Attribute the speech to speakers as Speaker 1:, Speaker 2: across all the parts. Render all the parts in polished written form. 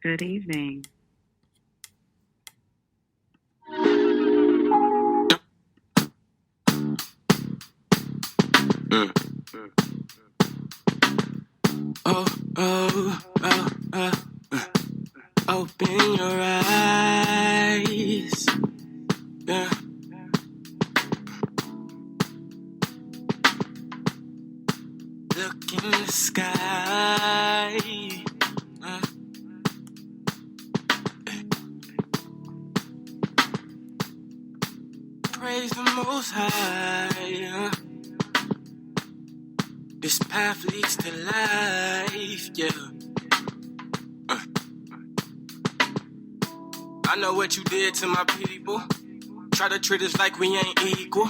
Speaker 1: Good evening.
Speaker 2: Oh, oh, oh, oh. Open your eyes. Yeah. Look in the sky. Praise the Most High. This path leads to life, yeah. I know what you did to my people. Try to treat us like we ain't equal.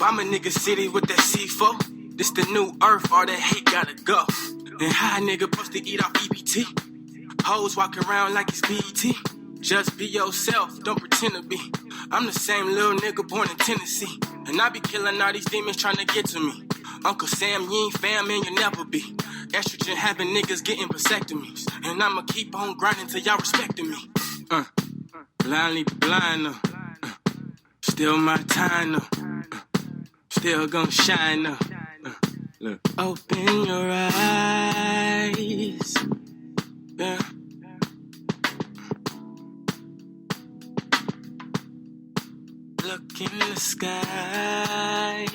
Speaker 2: I'm a nigga city with that C4. This the new earth, all that hate gotta go. And how a nigga supposed to eat off EBT? Hoes walk around like it's BET. Just be yourself, don't pretend to be. I'm the same little nigga born in Tennessee. And I be killing all these demons trying to get to me. Uncle Sam, you ain't fam and you'll never be. Estrogen having niggas getting vasectomies. And I'ma keep on grinding till y'all respecting me. Blindly blind though. Still my time though. Still gon' shine though. Look. Open your eyes. Yeah. Look in the sky.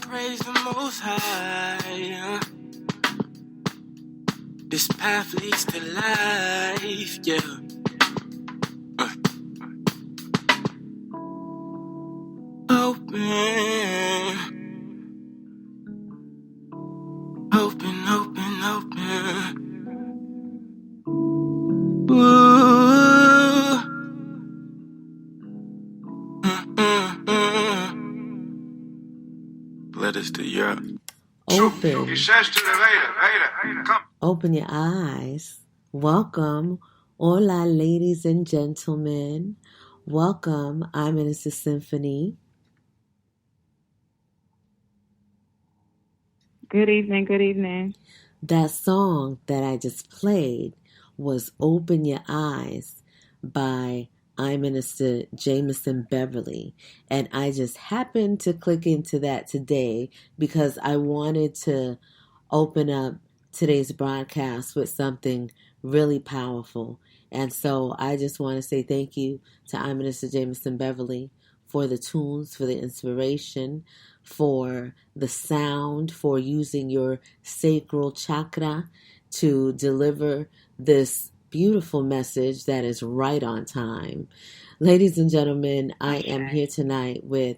Speaker 2: Praise the Most High. This path leads to life, yeah. Open, open, open. Ooh. Let us to Europe.
Speaker 3: Open.
Speaker 4: He says to the Vader, come.
Speaker 3: Open your eyes. Welcome. Hola, ladies and gentlemen. Welcome. I'm Minister Symphony.
Speaker 1: Good evening. Good evening.
Speaker 3: That song that I just played was Open Your Eyes by I'm Minister Jameson Beverly. And I just happened to click into that today because I wanted to open up today's broadcast with something really powerful. And so I just want to say thank you to I'm Minister Jameson Beverly for the tunes, for the inspiration, for the sound, for using your sacral chakra to deliver this beautiful message that is right on time. Ladies and gentlemen, I am here tonight with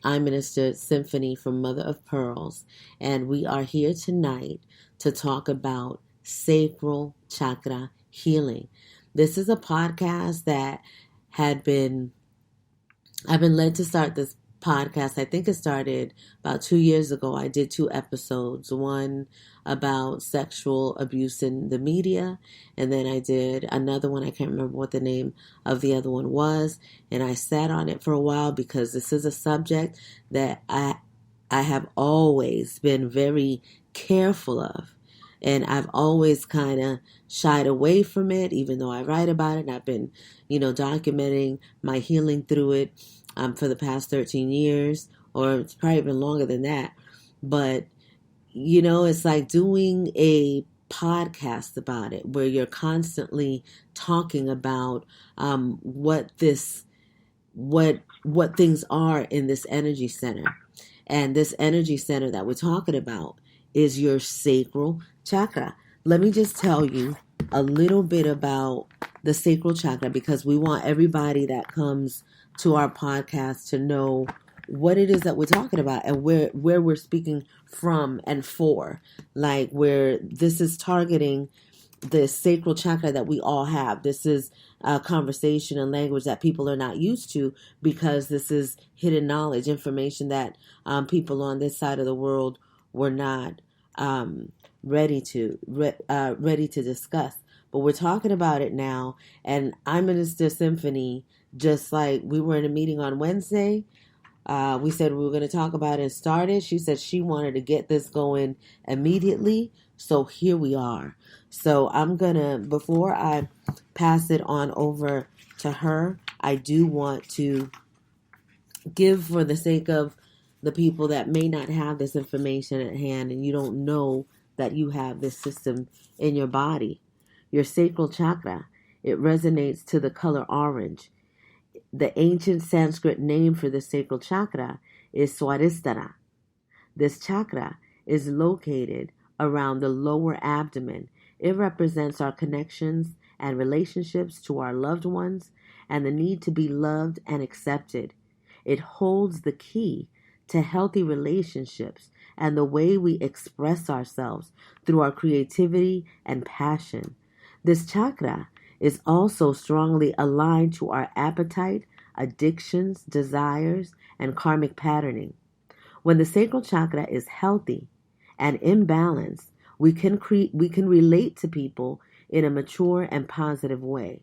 Speaker 3: I'm Minister Symphony from Mother of Pearls, and we are here tonight to talk about sacral chakra healing. This is a podcast that I've been led to start this podcast. I think it started about 2 years ago. I did 2 episodes, one about sexual abuse in the media, and then I did another one. I can't remember what the name of the other one was, and I sat on it for a while because this is a subject that I have always been very careful of, and I've always kind of shied away from it, even though I write about it. And I've been, documenting my healing through it for the past 13 years, or it's probably been longer than that. But, it's like doing a podcast about it where you're constantly talking about what things are in this energy center. And this energy center that we're talking about is your sacral chakra. Let me just tell you a little bit about the sacral chakra, because we want everybody that comes to our podcast to know what it is that we're talking about and where we're speaking from and for. Like, where this is targeting the sacral chakra that we all have. This is a conversation and language that people are not used to, because this is hidden knowledge, information that people on this side of the world were not ready to discuss. But we're talking about it now, and I'm Minister Symphony. Just like we were in a meeting on Wednesday, We said we were going to talk about it and start it. She said she wanted to get this going immediately. So here we are. So I'm going to, before I pass it on over to her, I do want to give, for the sake of the people that may not have this information at hand and you don't know that you have this system in your body. Your sacral chakra, it resonates to the color orange. The ancient Sanskrit name for the sacral chakra is Swadhisthana. This chakra is located around the lower abdomen. It represents our connections and relationships to our loved ones and the need to be loved and accepted. It holds the key to healthy relationships and the way we express ourselves through our creativity and passion. This chakra is also strongly aligned to our appetite, addictions, desires, and karmic patterning. When the sacral chakra is healthy and in balance, we can relate to people in a mature and positive way.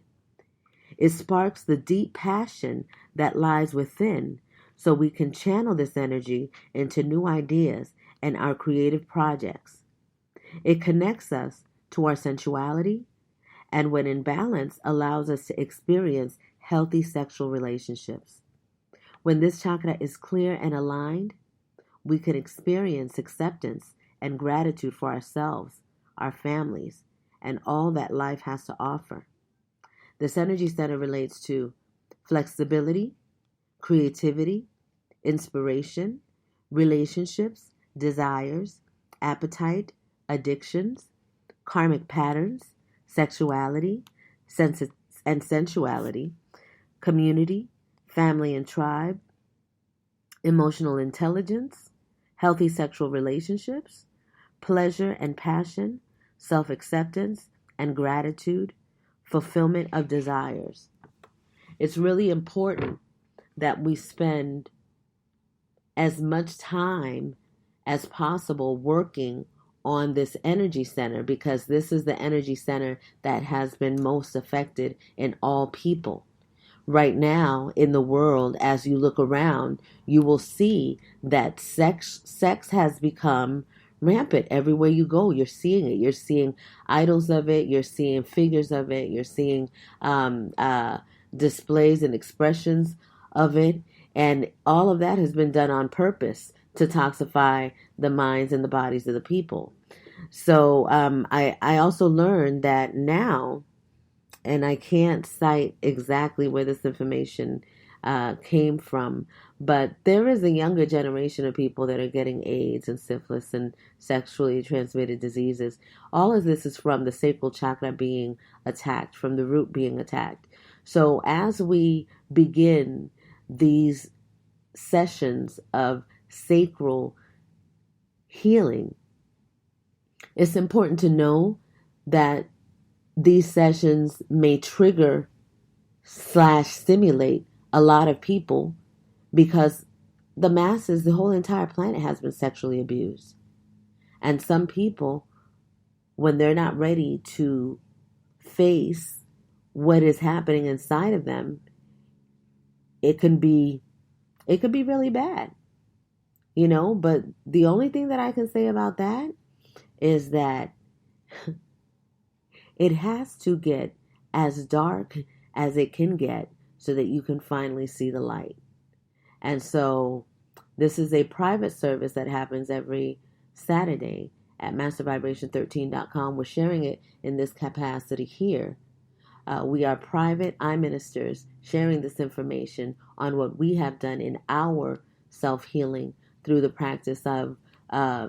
Speaker 3: It sparks the deep passion that lies within, so we can channel this energy into new ideas and our creative projects. It connects us to our sensuality, and when in balance, allows us to experience healthy sexual relationships. When this chakra is clear and aligned, we can experience acceptance and gratitude for ourselves, our families, and all that life has to offer. This energy center relates to flexibility, creativity, inspiration, relationships, desires, appetite, addictions, karmic patterns, sexuality, and sensuality, community, family and tribe, emotional intelligence, healthy sexual relationships, pleasure and passion, self-acceptance and gratitude, fulfillment of desires. It's really important that we spend as much time as possible working on this energy center, because this is the energy center that has been most affected in all people. Right now in the world, as you look around, you will see that sex has become rampant everywhere you go. You're seeing it. You're seeing idols of it. You're seeing figures of it. You're seeing displays and expressions of it. And all of that has been done on purpose to toxify the minds and the bodies of the people. So I also learned that now, and I can't cite exactly where this information came from, but there is a younger generation of people that are getting AIDS and syphilis and sexually transmitted diseases. All of this is from the sacral chakra being attacked, from the root being attacked. So as we begin these sessions of sacral healing, it's important to know that these sessions may trigger / stimulate a lot of people, because the masses, the whole entire planet has been sexually abused. And some people, when they're not ready to face what is happening inside of them, it can be really bad, but the only thing that I can say about that is that it has to get as dark as it can get so that you can finally see the light. And so this is a private service that happens every Saturday at mastervibration13.com. We're sharing it in this capacity here. We are private eye ministers sharing this information on what we have done in our self-healing through the practice of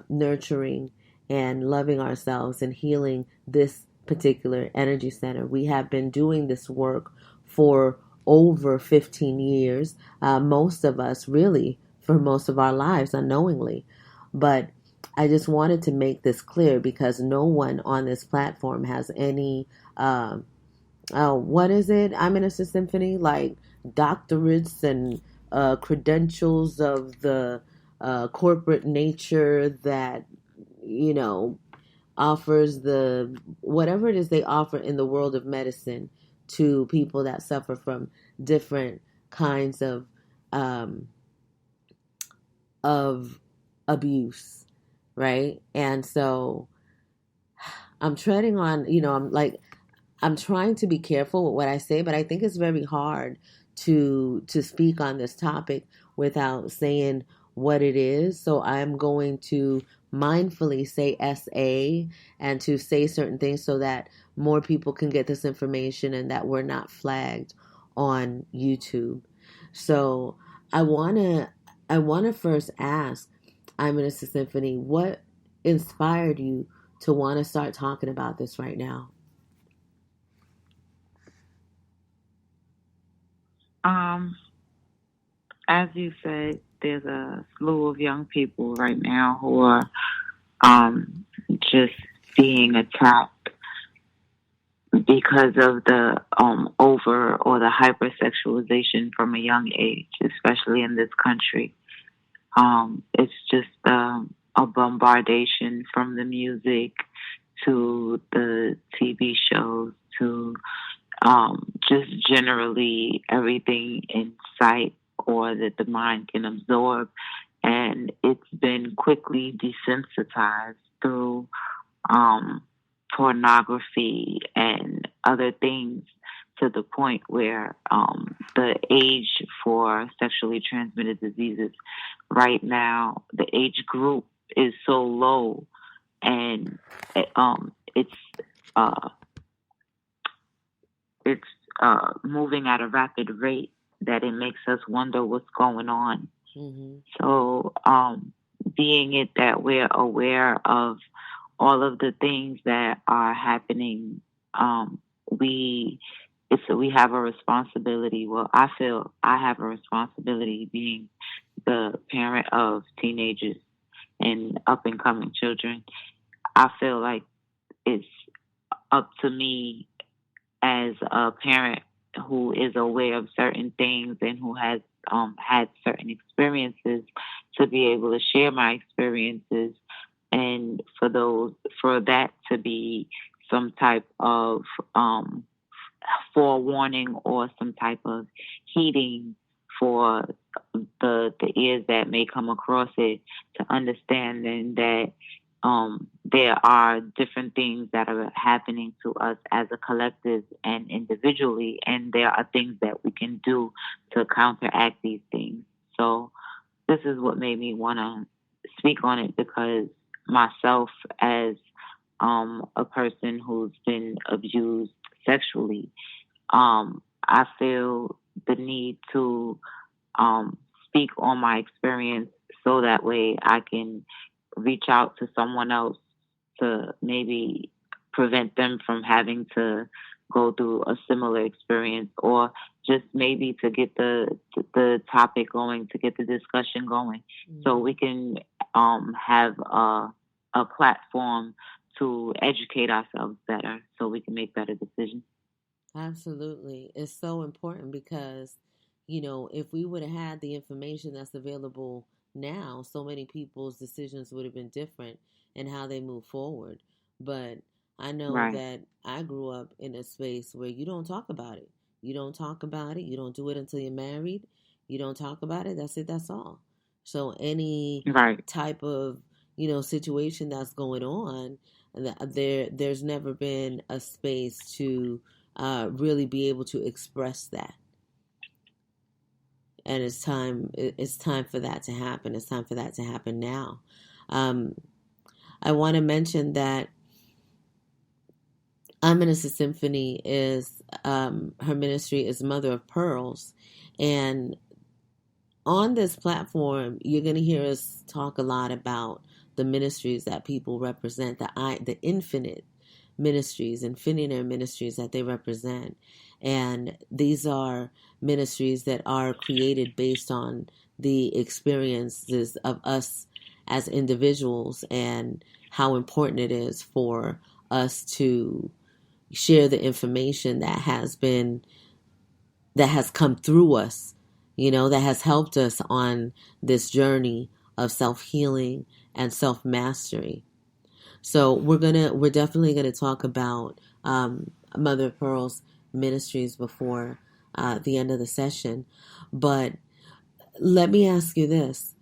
Speaker 3: nurturing and loving ourselves and healing this particular energy center. We have been doing this work for over 15 years, most of us really for most of our lives unknowingly. But I just wanted to make this clear, because no one on this platform has any what is it? I'm in a symphony, like doctorates and credentials of the corporate nature that, offers the whatever it is they offer in the world of medicine to people that suffer from different kinds of of abuse, right? And so I'm treading on, I'm trying to be careful with what I say, but I think it's very hard to speak on this topic without saying what it is. So I'm going to mindfully say SA and to say certain things so that more people can get this information and that we're not flagged on YouTube. So I wanna I wanna first ask I'm Minister Symphony, what inspired you to want to start talking about this right now?
Speaker 1: As you said, there's a slew of young people right now who are just being attacked because of the over or the hypersexualization from a young age, especially in this country. It's just a bombardation from the music to the TV shows to just generally everything in sight or that the mind can absorb. And it's been quickly desensitized through pornography and other things to the point where the age for sexually transmitted diseases right now, the age group is so low, and it's moving at a rapid rate that it makes us wonder what's going on.
Speaker 3: Mm-hmm.
Speaker 1: So, being it that we're aware of all of the things that are happening, we have a responsibility. Well, I feel I have a responsibility being the parent of teenagers and up and coming children. I feel like it's up to me as a parent who is aware of certain things and who has had certain experiences to be able to share my experiences, and for that to be some type of forewarning or some type of heeding for the ears that may come across it, to understanding that there are different things that are happening to us as a collective and individually, and there are things that we can do to counteract these things. So this is what made me want to speak on it, because myself as a person who's been abused sexually, I feel the need to speak on my experience so that way I can reach out to someone else to maybe prevent them from having to go through a similar experience, or just maybe to get the topic going, to get the discussion going, so we can have a platform to educate ourselves better so we can make better decisions.
Speaker 3: Absolutely. It's so important because, if we would have had the information that's available now, so many people's decisions would have been different in how they move forward. But I know
Speaker 1: Right.
Speaker 3: that I grew up in a space where you don't talk about it. You don't talk about it. You don't do it until you're married. You don't talk about it. That's it. That's all. So any
Speaker 1: Right.
Speaker 3: type of, situation that's going on, there's never been a space to really be able to express that. And it's time for that to happen. It's time for that to happen now. I want to mention that Minister Symphony is, her ministry is Mother of Pearls. And on this platform, you're going to hear us talk a lot about the ministries that people represent, the infinite ministries, infinite ministries that they represent. And these are ministries that are created based on the experiences of us as individuals and how important it is for us to share the information that has come through us, that has helped us on this journey of self-healing and self-mastery. So we're definitely gonna talk about Mother of Pearl's ministries before the end of the session. But let me ask you this: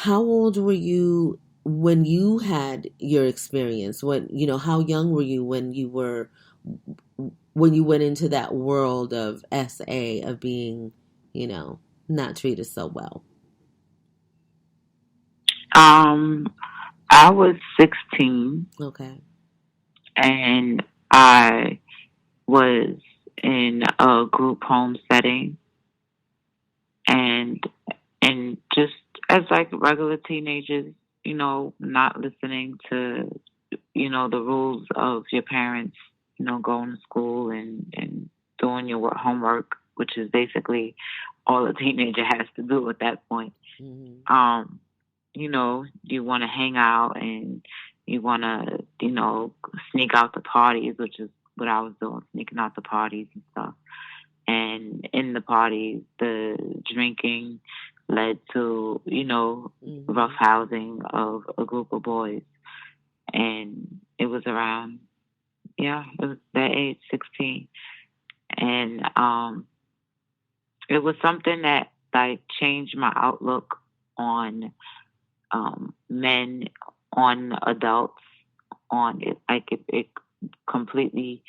Speaker 3: How old were you when you had your experience? When, how young were you when you went into that world of SA, of being, not treated so well?
Speaker 1: I was 16,
Speaker 3: Okay.
Speaker 1: and I was in a group home setting, and just as like regular teenagers, not listening to the rules of your parents, going to school and doing your homework, which is basically all a teenager has to do at that point.
Speaker 3: Mm-hmm.
Speaker 1: You want to hang out, and you want to, sneak out the parties, which is what I was doing, sneaking out the parties and stuff. And in the parties, the drinking led to,
Speaker 3: Mm-hmm.
Speaker 1: rough housing of a group of boys. And it was around, it was that age, 16. And it was something that like changed my outlook on men, on adults, on it. Like it completely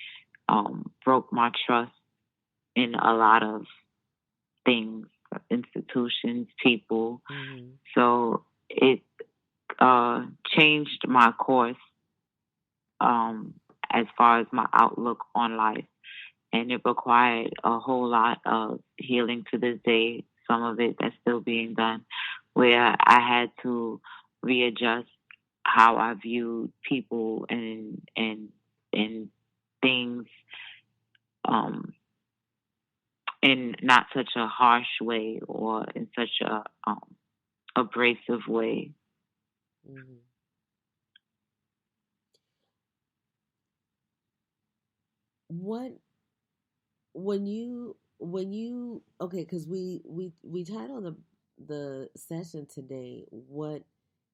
Speaker 1: broke my trust in a lot of things, institutions, people.
Speaker 3: Mm-hmm.
Speaker 1: So it changed my course as far as my outlook on life. And it required a whole lot of healing to this day. Some of it that's still being done, where I had to readjust how I viewed people and things in not such a harsh way or in such a abrasive way.
Speaker 3: Mm-hmm. What when you okay, because we titled the session today, what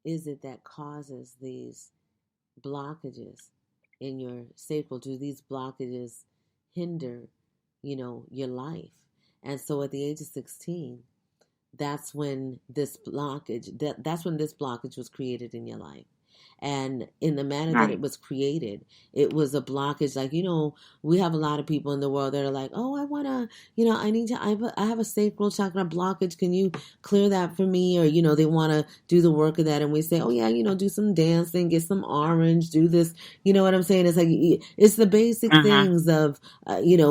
Speaker 3: is it that causes these blockages in your sacral? Do these blockages hinder, your life? And so at the age of 16, that's when this blockage was created in your life. And in the manner that it
Speaker 1: Right.
Speaker 3: was created, it was a blockage. Like, we have a lot of people in the world that are like, oh, I want to, I have a sacral chakra blockage. Can you clear that for me? Or, they want to do the work of that. And we say, oh, yeah, do some dancing, get some orange, do this. You know what I'm saying? It's like, it's the basic
Speaker 1: Mhm.
Speaker 3: things of,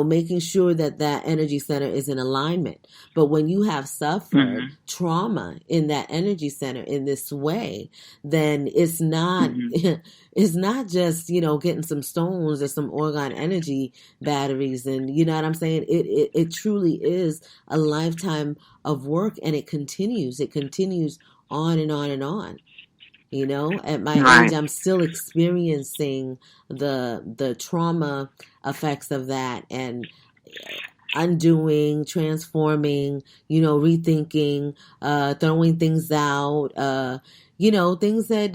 Speaker 3: making sure that energy center is in alignment. But when you have suffered
Speaker 1: Mhm.
Speaker 3: trauma in that energy center in this way, then it's not
Speaker 1: Mhm.
Speaker 3: it's not just getting some stones or some orgone energy batteries, and you know what I'm saying. It truly is a lifetime of work, and it continues on and on and on. At my age,
Speaker 1: Right.
Speaker 3: I'm still experiencing the trauma effects of that, and undoing, transforming, rethinking, throwing things out, things that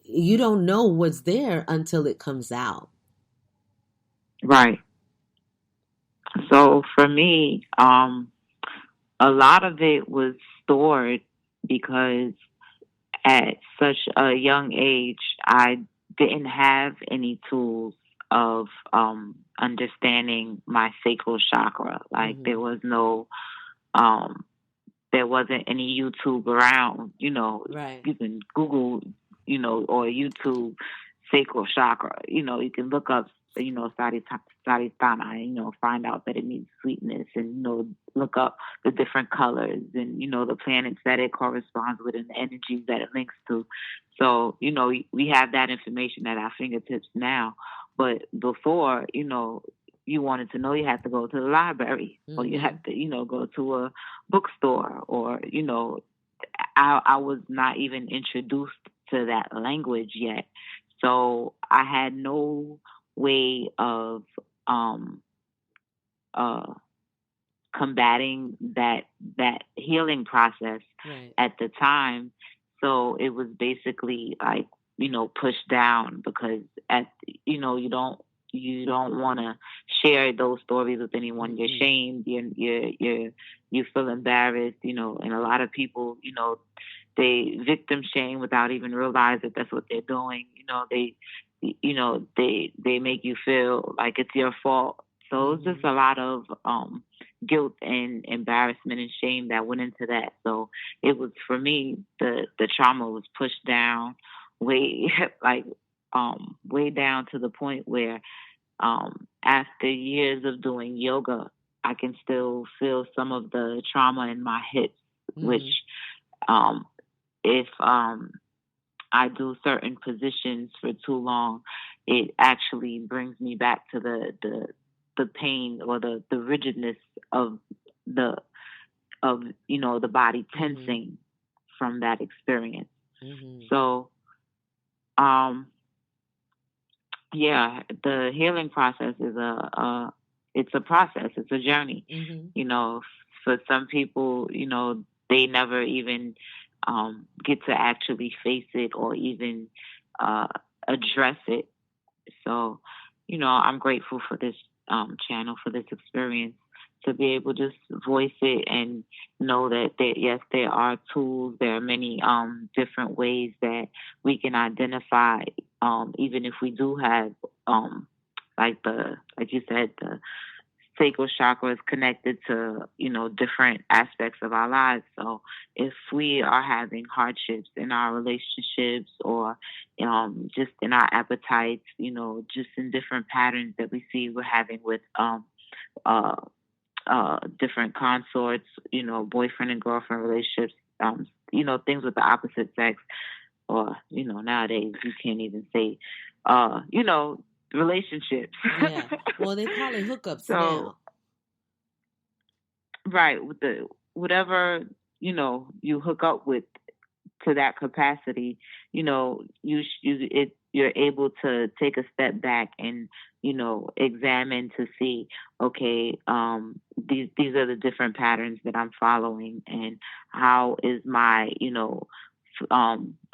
Speaker 3: you don't know what's there until it comes out.
Speaker 1: Right. So for me, a lot of it was stored because at such a young age, I didn't have any tools of understanding my sacral chakra. Like
Speaker 3: Mm-hmm.
Speaker 1: um, there wasn't any YouTube around.
Speaker 3: Right.
Speaker 1: You can Google, or YouTube sacral chakra. You can look up, Sadhistana, and, find out that it means sweetness, and, look up the different colors and, the planets that it corresponds with and the energies that it links to. So, we have that information at our fingertips now. But before, you wanted to know, you had to go to the library, or you
Speaker 3: Mm-hmm.
Speaker 1: had to, go to a bookstore, or, I was not even introduced to that language yet. So I had no way of um, uh, combating that healing process
Speaker 3: Right.
Speaker 1: at the time. So it was basically like, pushed down, because you don't want to share those stories with anyone. You're
Speaker 3: Mm-hmm.
Speaker 1: shamed. You're you feel embarrassed, and a lot of people, they victim shame without even realize that that's what they're doing. They make you feel like it's your fault. So it's just a lot of guilt and embarrassment and shame that went into that. So it was, for me, the trauma was pushed down way like way down to the point where after years of doing yoga, I can still feel some of the trauma in my hips, which if I do certain positions for too long, it actually brings me back to the pain or the rigidness of the body tensing from that experience. So yeah, the healing process is it's a process, it's a journey. For some people, they never even get to actually face it or even address it. So, I'm grateful for this channel, for this experience, to be able to just voice it and know that there are tools, there are many different ways that we can identify, even if we do have, like you said, the sacral chakra is connected to, different aspects of our lives. So if we are having hardships in our relationships or just in our appetites, just in different patterns that we see we're having with different consorts, boyfriend and girlfriend relationships, things with the opposite sex, or, nowadays you can't even say, relationships.
Speaker 3: Yeah. Well, they call it hookups now.
Speaker 1: Right. With whatever, you hook up with to that capacity, you're able to take a step back and, examine to see, okay, these are the different patterns that I'm following, and how is my,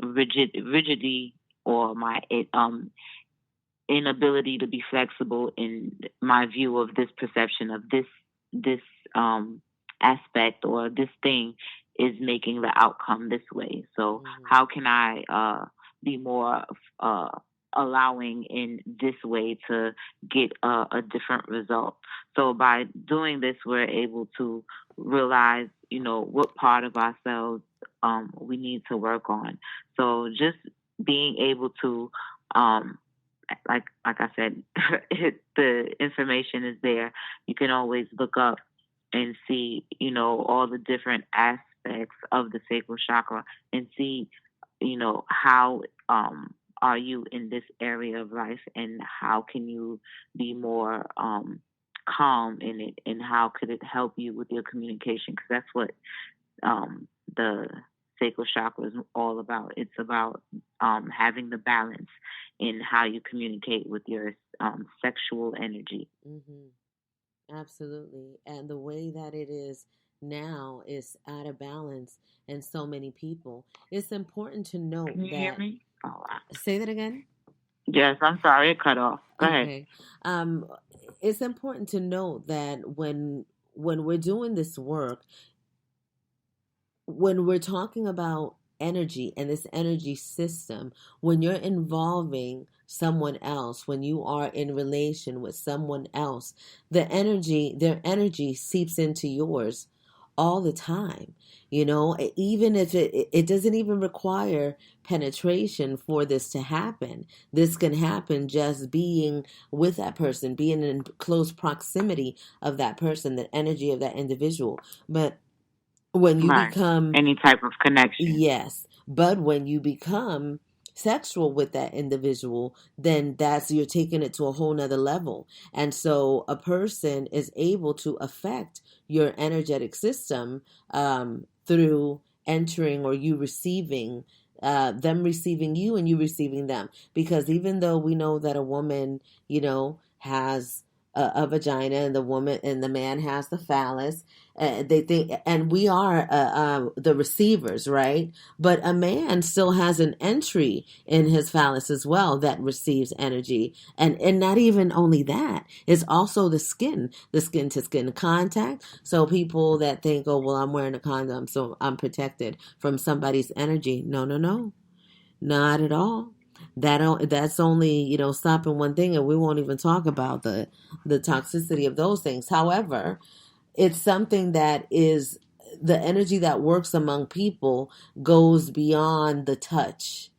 Speaker 1: rigidity or my inability to be flexible in my view of this perception of this aspect or this thing is making the outcome this way. So how can I be more allowing in this way to get a different result? So by doing this, we're able to realize, what part of ourselves we need to work on. So just being able to like I said, the information is there. You can always look up and see, all the different aspects of the sacral chakra and see, how are you in this area of life, and how can you be more calm in it, and how could it help you with your communication? Because that's what the sacral chakra is all about. It's about having the balance in how you communicate with your sexual energy.
Speaker 3: Absolutely. And the way that it is now is out of balance in so many people. It's important to note
Speaker 1: Can you hear me? Oh, wow.
Speaker 3: Say that again?
Speaker 1: Yes, I'm sorry, it cut off. Go ahead.
Speaker 3: It's important to note that when we're doing this work, when we're talking about energy and this energy system, when you're involving someone else, when you are in relation with someone else, their energy seeps into yours all the time. Even if it doesn't even require penetration for this to happen. This can happen just being with that person, being in close proximity of that person, the energy of that individual. But when you become
Speaker 1: any type of connection,
Speaker 3: yes, but when you become sexual with that individual, then you're taking it to a whole nother level. And so a person is able to affect your energetic system through entering, or you receiving, them receiving you and you receiving them. Because even though we know that a woman, has a vagina, and the woman and the man has the phallus. They think, and we are the receivers, right? But a man still has an entry in his phallus as well that receives energy, and not even only that, it's also the skin to skin contact. So people that think, oh well, I'm wearing a condom, so I'm protected from somebody's energy. No, no, no, not at all. That's only, stopping one thing, and we won't even talk about the toxicity of those things. However, it's something that is the energy that works among people goes beyond the touch.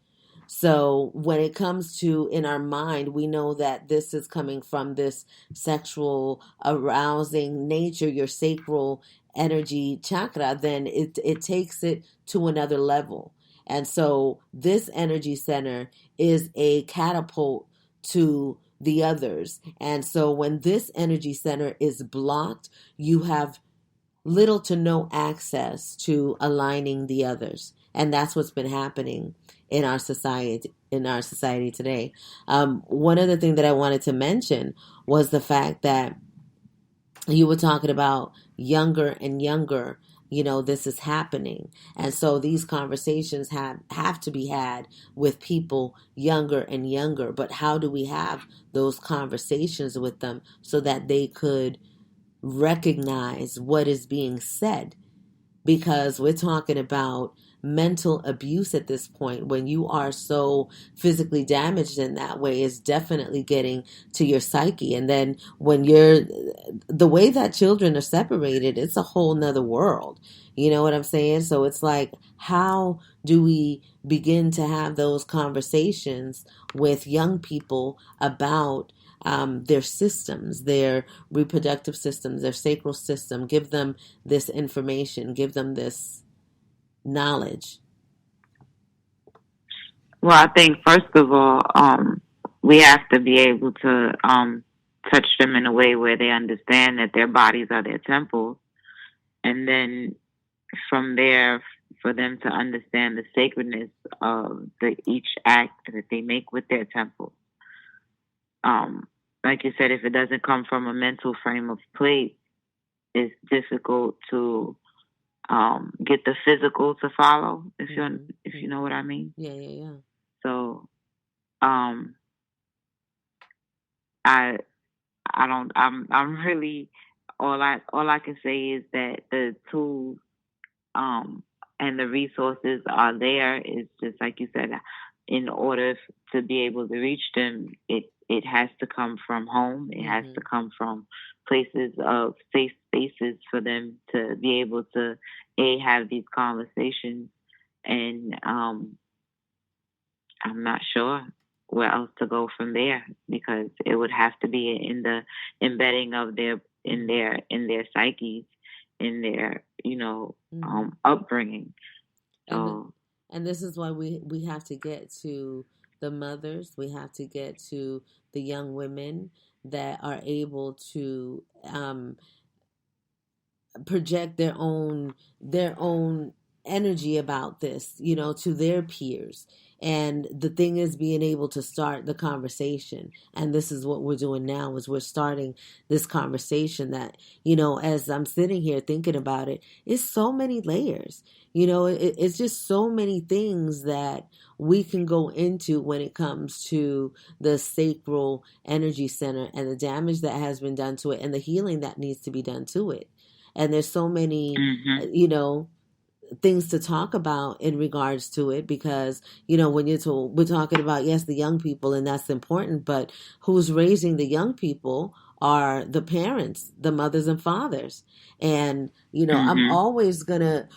Speaker 3: So when it comes to in our mind, we know that this is coming from this sexual arousing nature, your sacral energy chakra, then it takes it to another level. And so this energy center is a catapult to the others. And so when this energy center is blocked, you have little to no access to aligning the others, and that's what's been happening in our society today. One other thing that I wanted to mention was the fact that you were talking about younger and younger. This is happening, and so these conversations have to be had with people younger and younger. But how do we have those conversations with them so that they could recognize what is being said? Because we're talking about mental abuse at this point. When you are so physically damaged in that way, is definitely getting to your psyche. And then when you're the way that children are separated, it's a whole nother world. You know what I'm saying? So it's like, how do we begin to have those conversations with young people about their systems, their reproductive systems, their sacral system? Give them this information, give them this knowledge.
Speaker 1: Well, I think first of all, we have to be able to touch them in a way where they understand that their bodies are their temples, and then from there, for them to understand the sacredness of each act that they make with their temples. Like you said, if it doesn't come from a mental frame of place, it's difficult to get the physical to follow. If you know what I mean.
Speaker 3: Yeah.
Speaker 1: So, I don't. I'm really all I can say is that the tools and the resources are there. It's just like you said, in order to be able to reach them, it has to come from home. It has to come from places of safe spaces for them to be able to have these conversations. And I'm not sure where else to go from there, because it would have to be in the embedding of their psyches, in their upbringing. So,
Speaker 3: and this is why we have to get to the mothers. We have to get to the young women that are able to project their own energy about this, to their peers. And the thing is being able to start the conversation. And this is what we're doing now, is we're starting this conversation that, as I'm sitting here thinking about it, it's so many layers. It's just so many things that we can go into when it comes to the sacral energy center and the damage that has been done to it and the healing that needs to be done to it. And there's so many, things to talk about in regards to it, because when we're talking about, yes, the young people, and that's important, but who's raising the young people are the parents, the mothers and fathers. And I'm always gonna,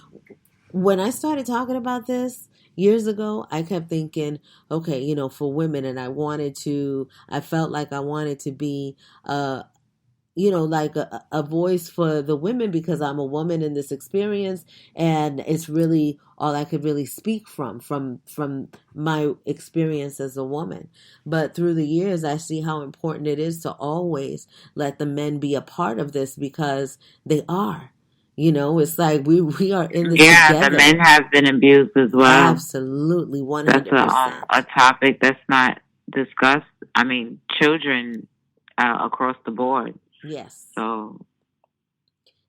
Speaker 3: when I started talking about this years ago, I kept thinking, okay, for women, and I felt like I wanted to be like a voice for the women, because I'm a woman in this experience, and it's really all I could really speak from my experience as a woman. But through the years, I see how important it is to always let the men be a part of this, because they are. It's like we are in this together.
Speaker 1: The men have been abused as well.
Speaker 3: Absolutely, 100%.
Speaker 1: That's a topic that's not discussed. I mean, children across the board.
Speaker 3: Yes.
Speaker 1: So,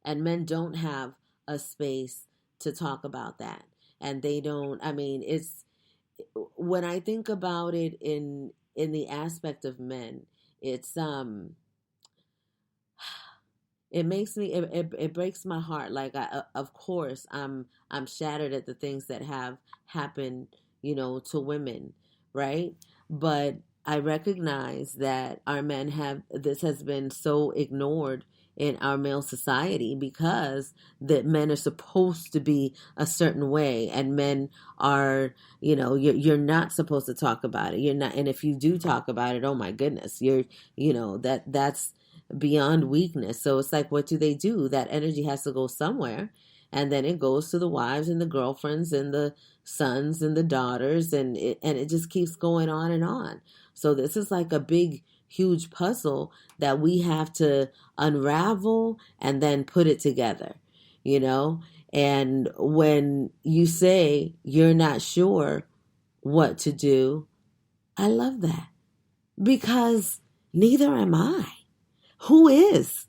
Speaker 3: and men don't have a space to talk about that, and they don't. I mean, it's when I think about it in the aspect of men, it's it makes me it breaks my heart. Like of course I'm shattered at the things that have happened, to women, right? But I recognize that our men have this has been so ignored in our male society because that men are supposed to be a certain way, and men are, you're not supposed to talk about it. You're not, and if you do talk about it, oh my goodness, you're, that's beyond weakness. So it's like, what do? That energy has to go somewhere, and then it goes to the wives and the girlfriends and the sons and the daughters, and it just keeps going on and on. So this is like a big huge puzzle that we have to unravel and then put it together, and when you say you're not sure what to do, I love that, because neither am I. Who is?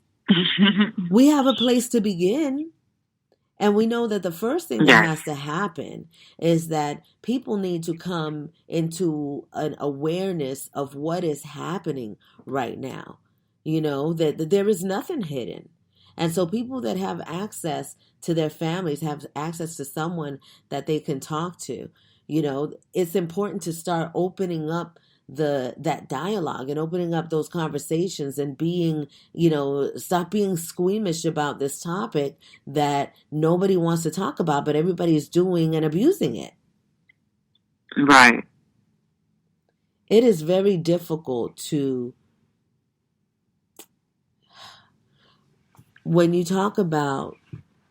Speaker 3: We have a place to begin. And we know that the first thing that has to happen is that people need to come into an awareness of what is happening right now. That there is nothing hidden. And so people that have access to their families, have access to someone that they can talk to, it's important to start opening up that dialogue and opening up those conversations and being, stop being squeamish about this topic that nobody wants to talk about, but everybody is doing and abusing it.
Speaker 1: Right.
Speaker 3: It is very difficult to, when you talk about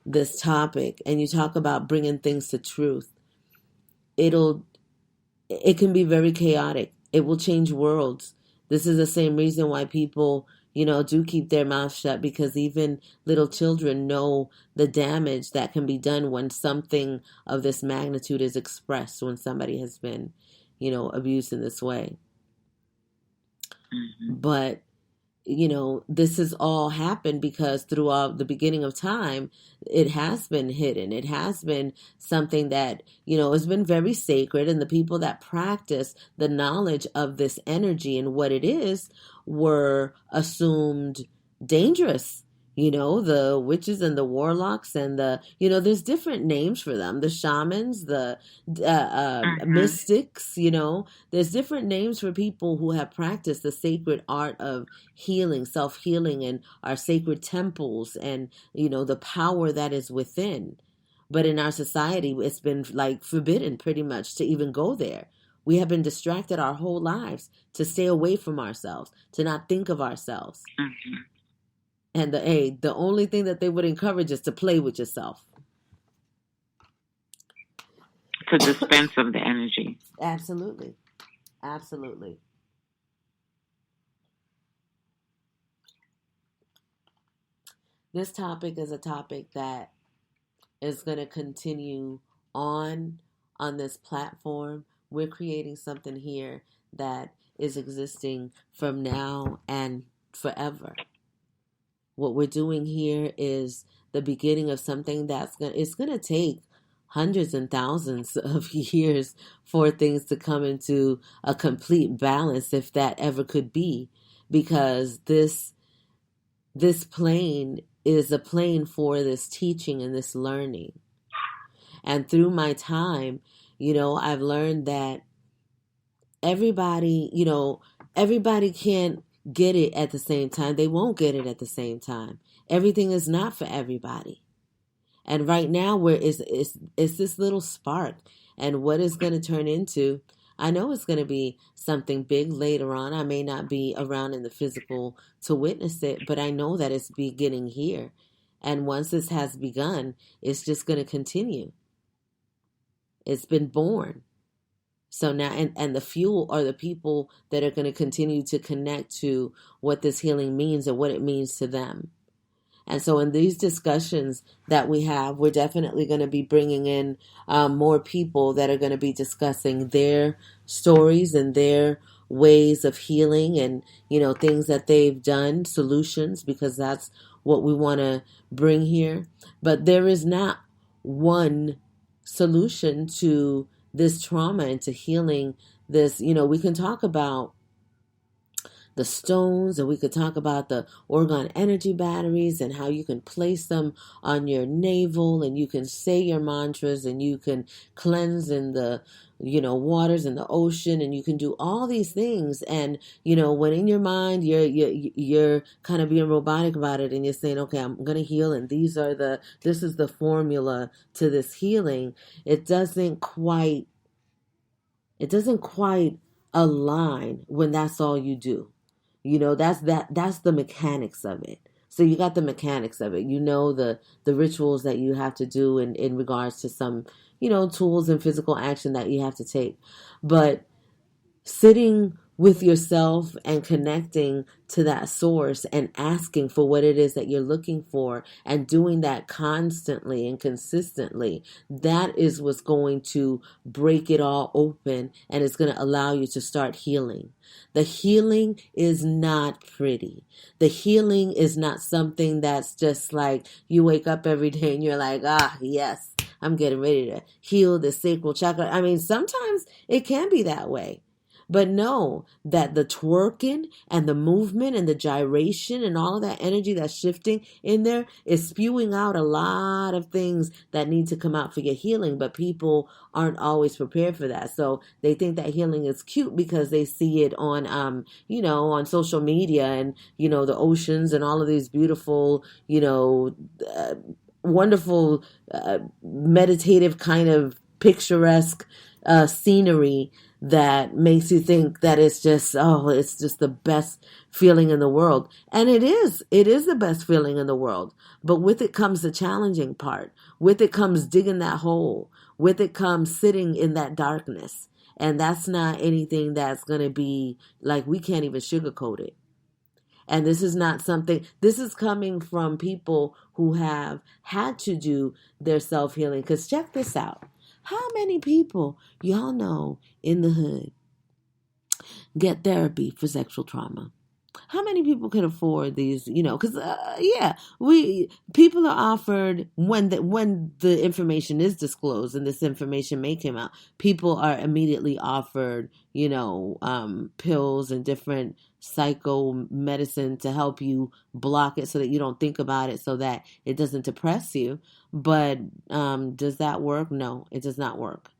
Speaker 3: this topic and you talk about bringing things to truth, it can be very chaotic. It will change worlds. This is the same reason why people, do keep their mouths shut, because even little children know the damage that can be done when something of this magnitude is expressed, when somebody has been, abused in this way.
Speaker 1: Mm-hmm.
Speaker 3: But this has all happened because throughout the beginning of time, it has been hidden. It has been something that, has been very sacred. And the people that practice the knowledge of this energy and what it is were assumed dangerous. The witches and the warlocks and there's different names for them. The shamans, the mystics, there's different names for people who have practiced the sacred art of healing, self-healing, and our sacred temples and, the power that is within. But in our society, it's been like forbidden pretty much to even go there. We have been distracted our whole lives to stay away from ourselves, to not think of ourselves.
Speaker 1: Mm-hmm.
Speaker 3: And the only thing that they would encourage is to play with yourself.
Speaker 1: To dispense of the energy.
Speaker 3: Absolutely. Absolutely. This topic is a topic that is going to continue on this platform. We're creating something here that is existing from now and forever. What we're doing here is the beginning of something it's going to take hundreds and thousands of years for things to come into a complete balance, if that ever could be, because this plane is a plane for this teaching and this learning. And through my time, I've learned that everybody can't get it at the same time. They won't get it at the same time. Everything is not for everybody. And right now, it's this little spark, and what it's going to turn into, I know it's going to be something big later on. I may not be around in the physical to witness it, but I know that it's beginning here. And once this has begun, it's just going to continue. It's been born. So now, and the fuel are the people that are going to continue to connect to what this healing means and what it means to them. And so in these discussions that we have, we're definitely going to be bringing in more people that are going to be discussing their stories and their ways of healing and, things that they've done, solutions, because that's what we want to bring here. But there is not one solution to this trauma and to healing this. We can talk about the stones, and we could talk about the orgone energy batteries and how you can place them on your navel, and you can say your mantras, and you can cleanse in the waters in the ocean, and you can do all these things. And when in your mind you're kind of being robotic about it, and you're saying, okay, I'm gonna heal, and this is the formula to this healing. It doesn't quite align when that's all you do. That's the mechanics of it. So you got the mechanics of it. The rituals that you have to do in regards to some, tools and physical action that you have to take. But sitting with yourself and connecting to that source and asking for what it is that you're looking for, and doing that constantly and consistently, that is what's going to break it all open, and it's going to allow you to start healing. The healing is not pretty. The healing is not something that's just like you wake up every day and you're like, yes, I'm getting ready to heal the sacral chakra. I mean, sometimes it can be that way. But know that the twerking and the movement and the gyration and all of that energy that's shifting in there is spewing out a lot of things that need to come out for your healing. But people aren't always prepared for that. So they think that healing is cute because they see it on, on social media, and, the oceans and all of these beautiful, wonderful, meditative kind of picturesque scenery that makes you think that it's just the best feeling in the world. And it is the best feeling in the world. But with it comes the challenging part. With it comes digging that hole. With it comes sitting in that darkness. And that's not anything that's going to be like, we can't even sugarcoat it. And this is not something, this is coming from people who have had to do their self-healing. Because check this out. How many people y'all know in the hood get therapy for sexual trauma? How many people can afford these? Because people are offered when the information is disclosed, and this information may come out. People are immediately offered, pills and different psycho medicine to help you block it so that you don't think about it, so that it doesn't depress you. But does that work? No, it does not work.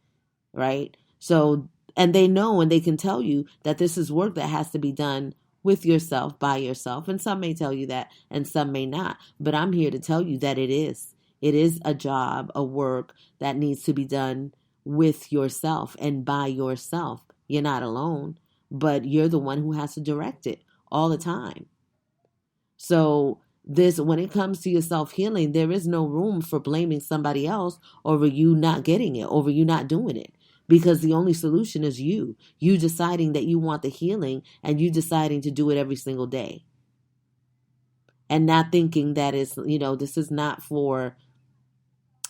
Speaker 3: Right? So, and they know, and they can tell you that this is work that has to be done with yourself, by yourself. And some may tell you that, and some may not. But I'm here to tell you that it is. It is a job, a work that needs to be done with yourself and by yourself. You're not alone, but you're the one who has to direct it all the time. So when it comes to your self-healing, there is no room for blaming somebody else over you not getting it, over you not doing it. Because the only solution is you deciding that you want the healing, and you deciding to do it every single day. And not thinking that it's, this is not for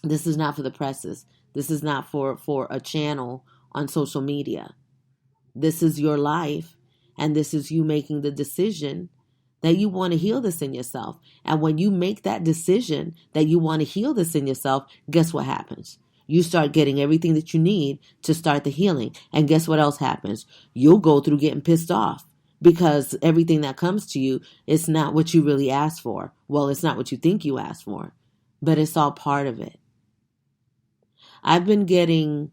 Speaker 3: the presses. This is not for a channel on social media. This is your life, and this is you making the decision that you want to heal this in yourself. And when you make that decision that you want to heal this in yourself, guess what happens? You start getting everything that you need to start the healing. And guess what else happens? You'll go through getting pissed off, because everything that comes to you is not what you really asked for. Well, it's not what you think you asked for, but it's all part of it. I've been getting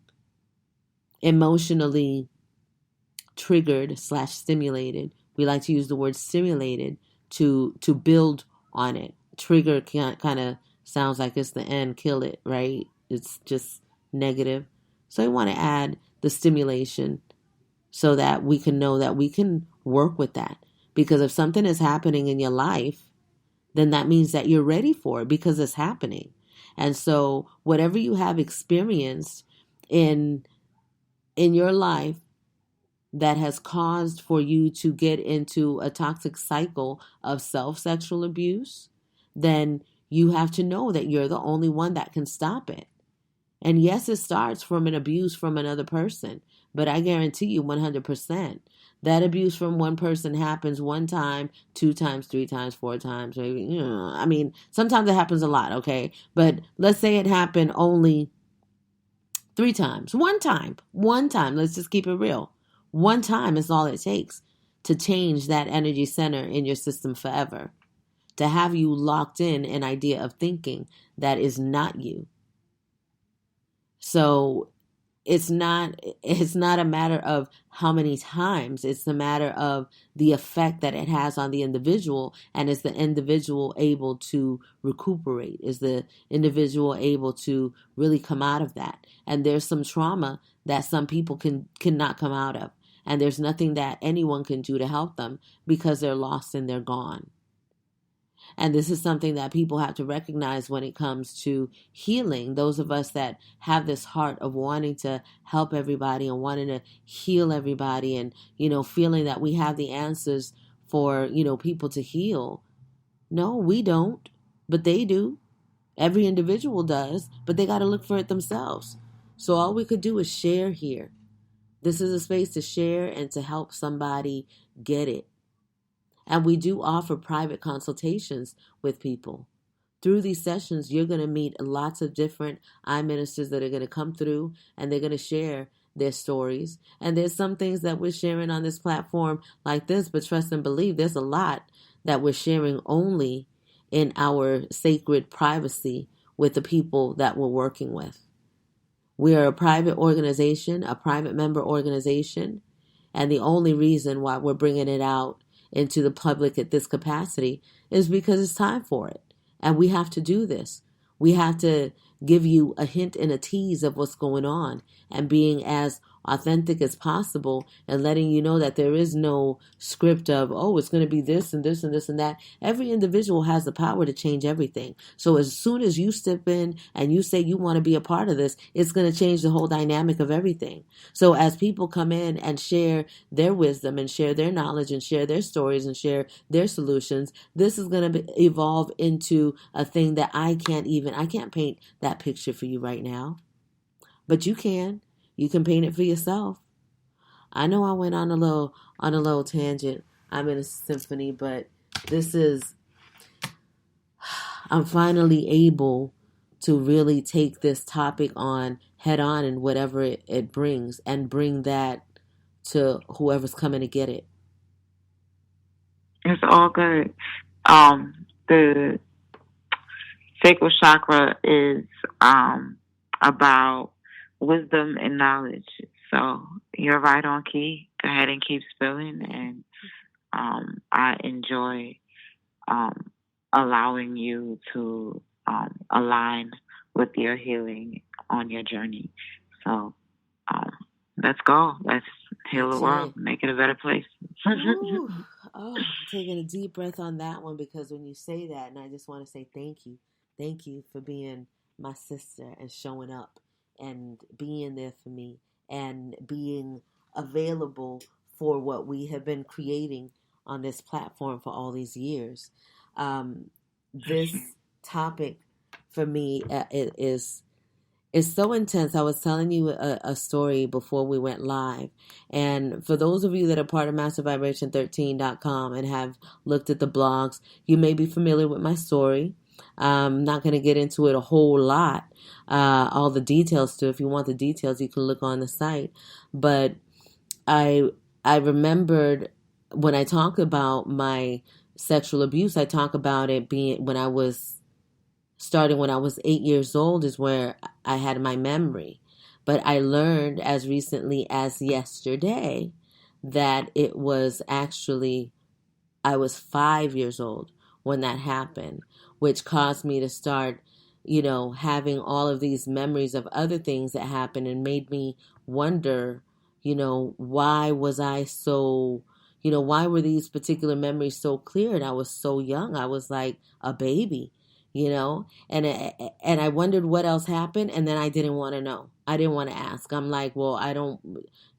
Speaker 3: emotionally triggered / stimulated. We like to use the word stimulated to build on it. Trigger kind of sounds like it's the end, kill it, right? It's just negative. So I want to add the stimulation so that we can know that we can work with that. Because if something is happening in your life, then that means that you're ready for it, because it's happening. And so whatever you have experienced in your life that has caused for you to get into a toxic cycle of self-sexual abuse, then you have to know that you're the only one that can stop it. And yes, it starts from an abuse from another person, but I guarantee you 100% That abuse from one person happens one time, 2 times, 3 times, 4 times, maybe. I mean, sometimes it happens a lot, okay? But let's say it happened only 3 times. One time. Let's just keep it real. One time is all it takes to change that energy center in your system forever. To have you locked in an idea of thinking that is not you. So it's not a matter of how many times. It's a matter of the effect that it has on the individual, and is the individual able to recuperate? Is the individual able to really come out of that? And there's some trauma that some people cannot come out of, and there's nothing that anyone can do to help them because they're lost and they're gone. And this is something that people have to recognize when it comes to healing. Those of us that have this heart of wanting to help everybody and wanting to heal everybody, and, feeling that we have the answers for, people to heal. No, we don't, but they do. Every individual does, but they got to look for it themselves. So all we could do is share here. This is a space to share and to help somebody get it. And we do offer private consultations with people. Through these sessions, you're going to meet lots of different eye ministers that are going to come through, and they're going to share their stories. And there's some things that we're sharing on this platform like this, but trust and believe, there's a lot that we're sharing only in our sacred privacy with the people that we're working with. We are a private organization, a private member organization, and the only reason why we're bringing it out into the public at this capacity is because it's time for it. And we have to do this. We have to give you a hint and a tease of what's going on, and being as authentic as possible, and letting you know that there is no script of, oh, it's going to be this and this and this and that. Every individual has the power to change everything. So as soon as you step in and you say you want to be a part of this, it's going to change the whole dynamic of everything. So as people come in and share their wisdom and share their knowledge and share their stories and share their solutions, this is going to evolve into a thing that I can't paint that picture for you right now. But you can. You can paint it for yourself. I know I went on a little tangent. I'm in a symphony, but I'm finally able to really take this topic on head on, and whatever it brings, and bring that to whoever's coming to get it.
Speaker 1: It's all good. The Sacral Chakra is about wisdom and knowledge. So you're right on key. Go ahead and keep spilling. And I enjoy allowing you to align with your healing on your journey. So let's go. Let's heal the world, make it a better place.
Speaker 3: I'm taking a deep breath on that one, because when you say that, and I just want to say thank you. Thank you for being my sister and showing up and being there for me and being available for what we have been creating on this platform for all these years. This topic for me is so intense. I was telling you a story before we went live. And for those of you that are part of MasterVibration13.com and have looked at the blogs, you may be familiar with my story. I'm not going to get into it a whole lot, all the details too. If you want the details, you can look on the site. But I remembered when I talk about my sexual abuse, I talk about it being when I was 8 years old is where I had my memory. But I learned as recently as yesterday that it was actually, I was 5 years old when that happened, which caused me to start, having all of these memories of other things that happened, and made me wonder, why was I so, why were these particular memories so clear? And I was so young. I was like a baby. And I wondered what else happened, and then I didn't want to know. I didn't want to ask. I'm like, well,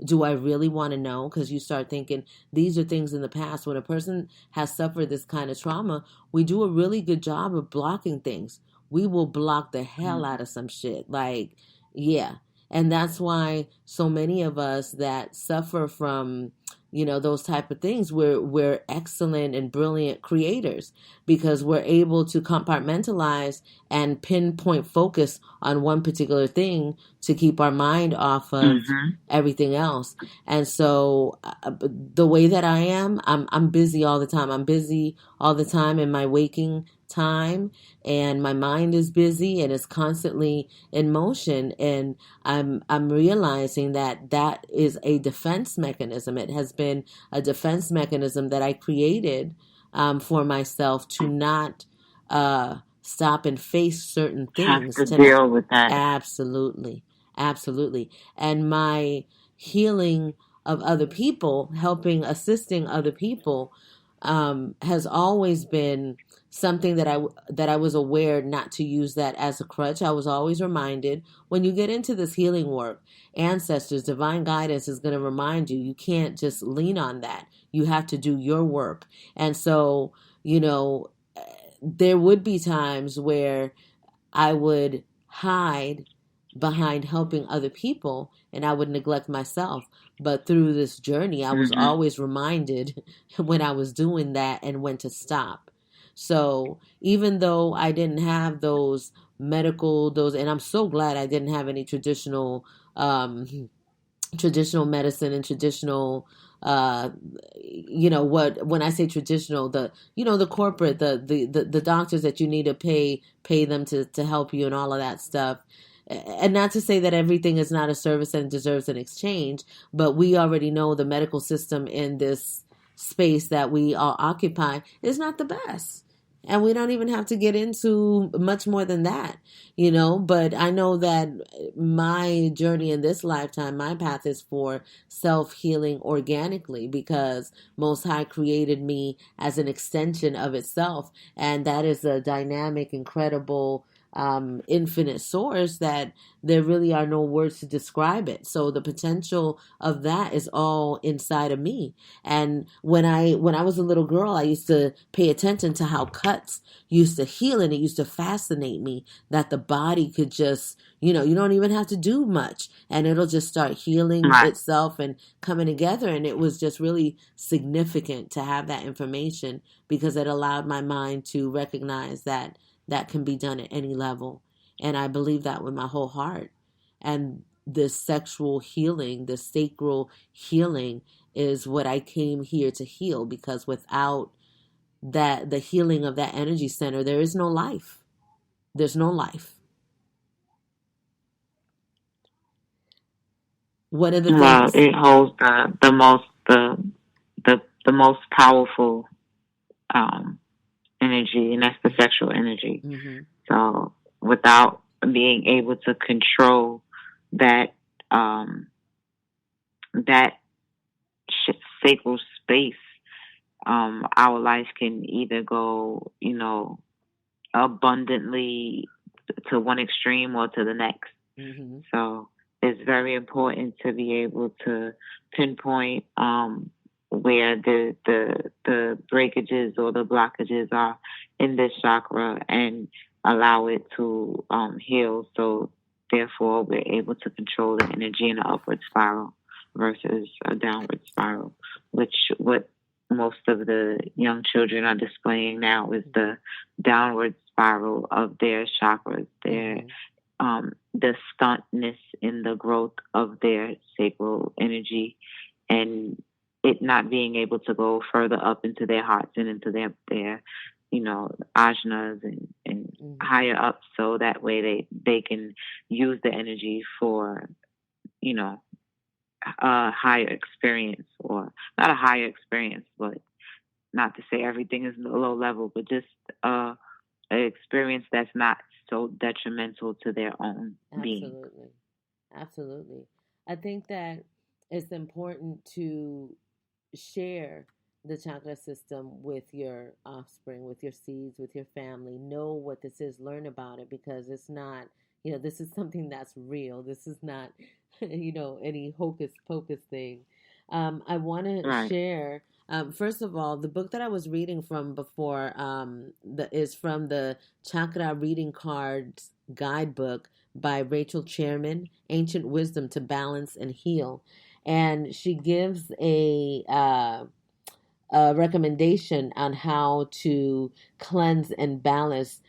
Speaker 3: do I really want to know? Because you start thinking these are things in the past. When a person has suffered this kind of trauma, we do a really good job of blocking things. We will block the hell out of some shit. Like, yeah. And that's why so many of us that suffer from, those type of things, we're excellent and brilliant creators, because we're able to compartmentalize and pinpoint focus on one particular thing to keep our mind off of everything else. And so the way that I am, I'm busy all the time. I'm busy all the time in my waking time, and my mind is busy and is constantly in motion. And I'm realizing that that is a defense mechanism. It has been a defense mechanism that I created for myself to not stop and face certain
Speaker 1: Have
Speaker 3: things.
Speaker 1: to deal with that.
Speaker 3: Absolutely, absolutely. And my healing of other people, helping, assisting other people, has always been something that I was aware not to use that as a crutch. I was always reminded, when you get into this healing work, ancestors, divine guidance is going to remind you, you can't just lean on that. You have to do your work. And so, there would be times where I would hide behind helping other people and I would neglect myself. But through this journey, I was always reminded when I was doing that and when to stop. So even though I didn't have those and I'm so glad I didn't have any traditional medicine and traditional, what, when I say traditional, the corporate, the doctors that you need to pay them to help you and all of that stuff. And not to say that everything is not a service and deserves an exchange, but we already know the medical system in this space that we all occupy is not the best. And we don't even have to get into much more than that, But I know that my journey in this lifetime, my path is for self-healing organically, because Most High created me as an extension of itself. And that is a dynamic, incredible, infinite source that there really are no words to describe it. So the potential of that is all inside of me. And when I was a little girl, I used to pay attention to how cuts used to heal, and it used to fascinate me that the body could just, you don't even have to do much and it'll just start healing itself and coming together. And it was just really significant to have that information, because it allowed my mind to recognize that that can be done at any level. And I believe that with my whole heart. And this sexual healing, this sacral healing, is what I came here to heal, because without that, the healing of that energy center, there is no life. There's no life. One of the things,
Speaker 1: well, it holds the most powerful energy, and that's the sexual energy. So without being able to control that that sacral space, our life can either go, abundantly to one extreme or to the next. So it's very important to be able to pinpoint where the breakages or the blockages are in this chakra, and allow it to heal. So therefore, we're able to control the energy in an upward spiral versus a downward spiral, which what most of the young children are displaying now is the downward spiral of their chakras, the stuntness in the growth of their sacral energy, and it not being able to go further up into their hearts and into their ajnas and higher up, so that way they can use the energy for, a higher experience, or not a higher experience, but not to say everything is low level, but just an experience that's not so detrimental to their own being.
Speaker 3: Absolutely. I think that it's important to share the chakra system with your offspring, with your seeds, with your family. Know what this is, learn about it, because it's not, this is something that's real. This is not, any hocus pocus thing. I want to share, first of all, the book that I was reading from before is from the Chakra Reading Cards Guidebook by Rachel Chairman, Ancient Wisdom to Balance and Heal. And she gives a recommendation on how to cleanse and balance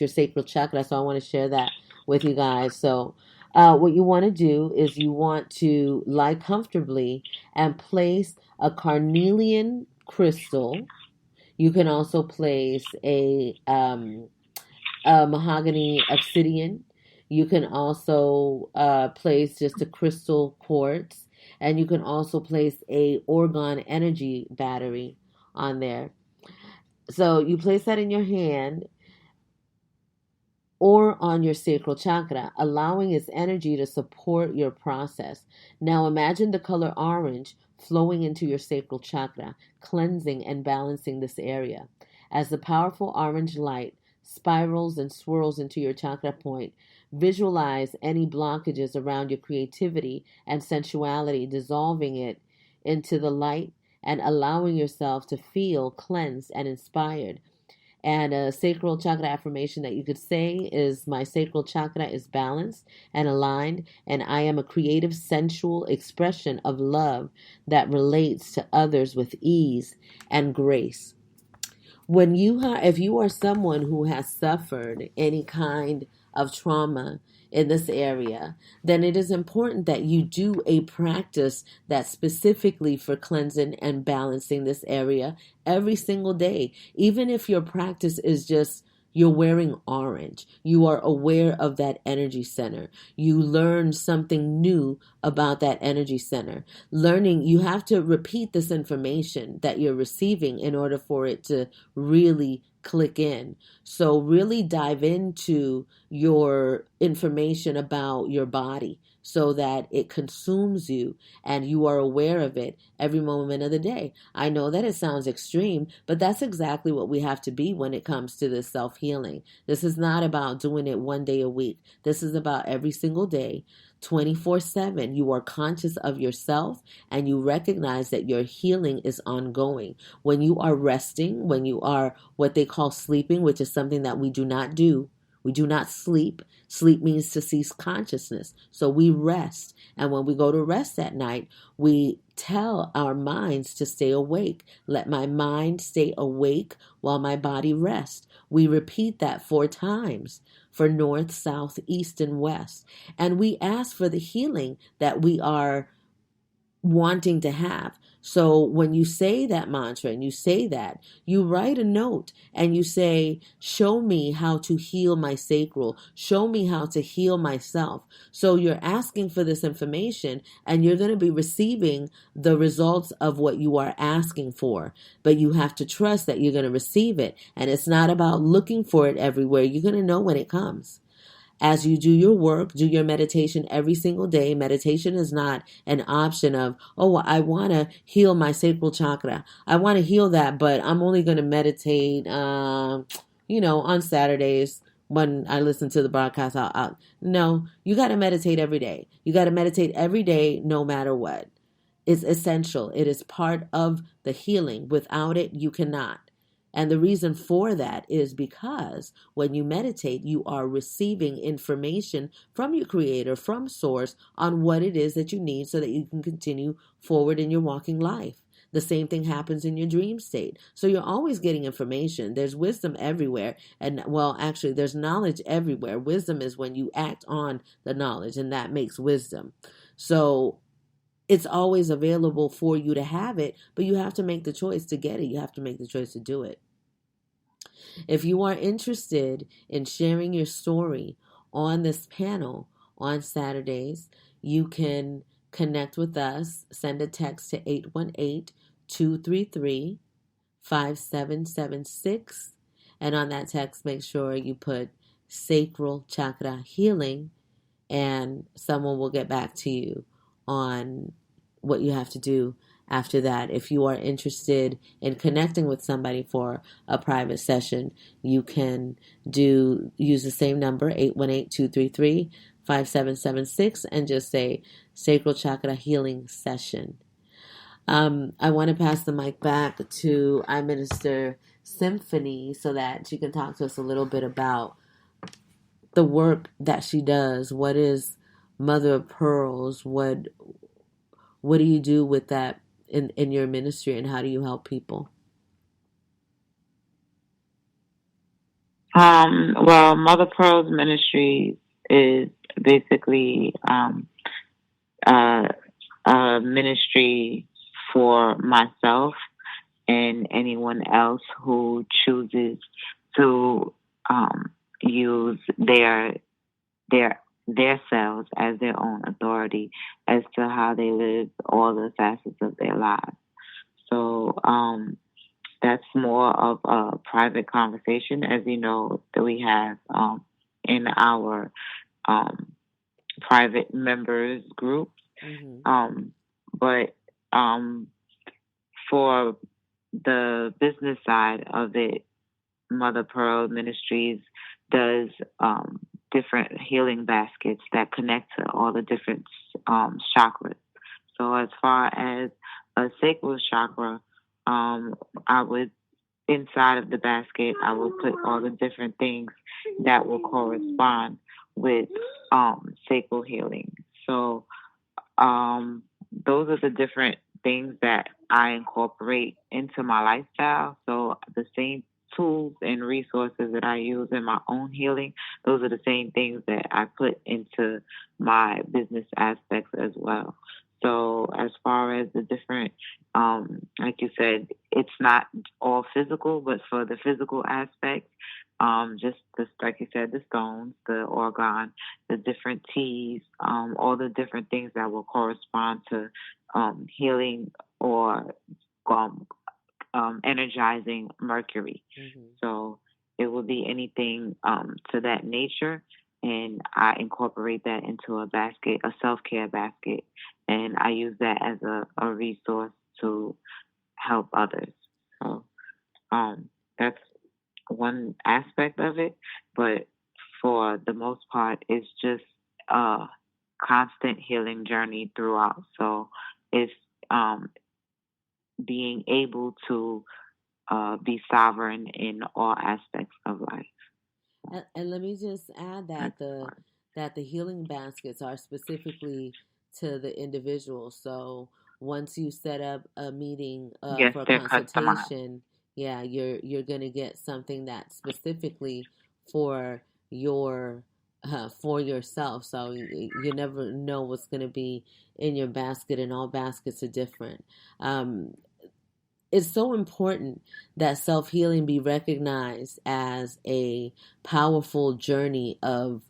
Speaker 3: your sacral chakra. So I want to share that with you guys. So what you want to do is you want to lie comfortably and place a carnelian crystal. You can also place a mahogany obsidian. You can also place just a crystal quartz, and you can also place a orgone energy battery on there. So you place that in your hand or on your sacral chakra, allowing its energy to support your process. Now imagine the color orange flowing into your sacral chakra, cleansing and balancing this area. As the powerful orange light spirals and swirls into your chakra point, visualize any blockages around your creativity and sensuality, dissolving it into the light and allowing yourself to feel cleansed and inspired. And a sacral chakra affirmation that you could say is, my sacral chakra is balanced and aligned, and I am a creative, sensual expression of love that relates to others with ease and grace. If you are someone who has suffered any kind of trauma in this area, then it is important that you do a practice that's specifically for cleansing and balancing this area every single day. Even if your practice is just you're wearing orange, you are aware of that energy center. You learn something new about that energy center. Learning, you have to repeat this information that you're receiving in order for it to really click in. So really dive into your information about your body so that it consumes you and you are aware of it every moment of the day. I know that it sounds extreme, but that's exactly what we have to be when it comes to this self-healing. This is not about doing it one day a week. This is about every single day, 24/7. You are conscious of yourself and you recognize that your healing is ongoing. When you are resting, when you are what they call sleeping, which is something that we do not do. We do not sleep. Sleep means to cease consciousness. So we rest. And when we go to rest at night, we tell our minds to stay awake. Let my mind stay awake while my body rests. We repeat that 4 times for north, south, east, and west. And we ask for the healing that we are wanting to have. So when you say that mantra and you say that, you write a note and you say, show me how to heal my sacral. Show me how to heal myself. So you're asking for this information and you're going to be receiving the results of what you are asking for. But you have to trust that you're going to receive it. And it's not about looking for it everywhere. You're going to know when it comes. As you do your work, do your meditation every single day. Meditation is not an option of, oh, I want to heal my sacral chakra. I want to heal that, but I'm only going to meditate, on Saturdays when I listen to the broadcast. No, you got to meditate every day. You got to meditate every day, no matter what. It's essential. It is part of the healing. Without it, you cannot. And the reason for that is because when you meditate, you are receiving information from your creator, from source, on what it is that you need so that you can continue forward in your walking life. The same thing happens in your dream state. So you're always getting information. There's wisdom everywhere. And well, actually, there's knowledge everywhere. Wisdom is when you act on the knowledge, and that makes wisdom. So it's always available for you to have it, but you have to make the choice to get it. You have to make the choice to do it. If you are interested in sharing your story on this panel on Saturdays, you can connect with us. Send a text to 818-233-5776. And on that text, make sure you put Sacral Chakra Healing, and someone will get back to you on what you have to do after that. If you are interested in connecting with somebody for a private session, you can use the same number, 818-233-5776, and just say Sacral Chakra Healing Session. I want to pass the mic back to I Minister Symphony so that she can talk to us a little bit about the work that she does? What is Mother of Pearls? What do you do with that in your ministry, and how do you help people?
Speaker 1: Well, Mother Pearl's ministry is basically a, a ministry for myself and anyone else who chooses to use their their selves as their own authority as to how they live all the facets of their lives. So that's more of a private conversation, as you know, that we have in our um, private members group.
Speaker 3: Mm-hmm.
Speaker 1: But for the business side of it, Mother Pearl Ministries does different healing baskets that connect to all the different chakras. So as far as a sacral chakra, I would inside of the basket I will put all the different things that will correspond with sacral healing. So those are the different things that I incorporate into my lifestyle. So the same tools and resources that I use in my own healing, those are the same things that I put into my business aspects as well. So as far as the different, like you said, it's not all physical, but for the physical aspect, just like you said, the stones, the organ, the different teas, all the different things that will correspond to healing or um, energizing Mercury.
Speaker 3: Mm-hmm.
Speaker 1: So it will be anything to that nature. And I incorporate that into a basket, a self care basket. And I use that as a resource to help others. So that's one aspect of it. But for the most part, it's just a constant healing journey throughout. So it's being able to be sovereign in all aspects of life.
Speaker 3: And let me just add
Speaker 1: That's
Speaker 3: that the healing baskets are specifically to the individual. So once you set up a meeting
Speaker 1: yes,
Speaker 3: for a
Speaker 1: they're customized.
Speaker 3: consultation, yeah, you're gonna get something that's specifically for your for yourself. So you never know what's gonna be in your basket, and all baskets are different. Um, it's so important that self healing be recognized as a powerful journey of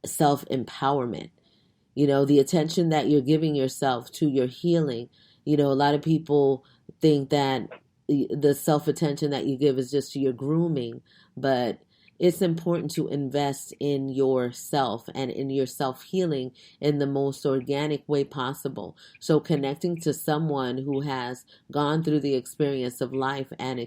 Speaker 3: self empowerment. You know, the attention that you're giving yourself to your healing. You know, a lot of people think that the self attention that you give is just to your grooming, but it's important to invest in yourself and in your self healing in the most organic way possible. So connecting to someone who has gone through the experience of life and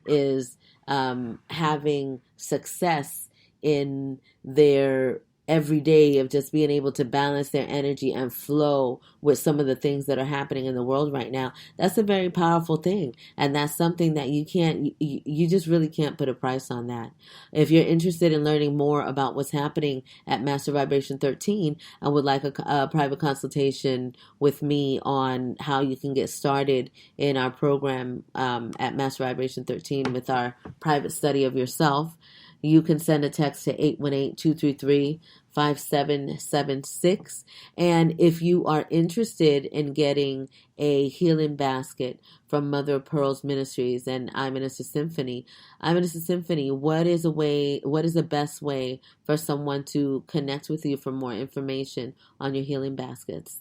Speaker 3: is having success in their every day of just being able to balance their energy and flow with some of the things that are happening in the world right now. That's a very powerful thing, and that's something that you just really can't put a price on that. If you're interested in learning more about what's happening at Master Vibration 13 and would like a private consultation with me on how you can get started in our program at Master Vibration 13 with our private study of yourself, you can send a text to 818-233-5776. And if you are interested in getting a healing basket from Mother of Pearls Ministries and I'm Minister Symphony, what is the best way for someone to connect with you for more information on your healing baskets?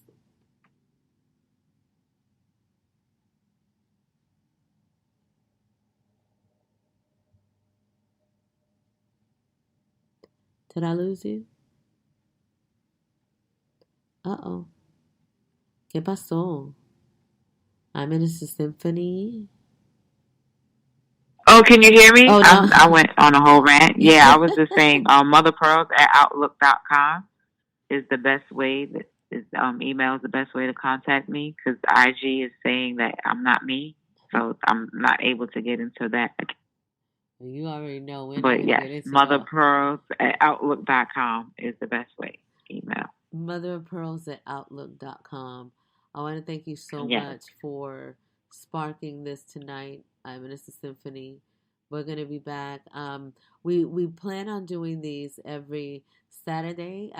Speaker 3: Did I lose you? Uh-oh. ¿Qué pasó? I'm Minister Symphony.
Speaker 1: Oh, can you hear me?
Speaker 3: Oh, no.
Speaker 1: I went on a whole rant. Yeah, I was just saying Mother Pearls at Outlook.com is the best way. Email is the best way to contact me because IG is saying that I'm not me. So I'm not able to get into that.
Speaker 3: You already know when
Speaker 1: But
Speaker 3: to
Speaker 1: yes,
Speaker 3: get it to go.
Speaker 1: motherpearls@outlook.com is the best way. Email.
Speaker 3: Motherofpearls@outlook.com. I want to thank you so
Speaker 1: Yes.
Speaker 3: much for sparking this tonight. I'm Minister Symphony. We're going to be back. We plan on doing these every Saturday.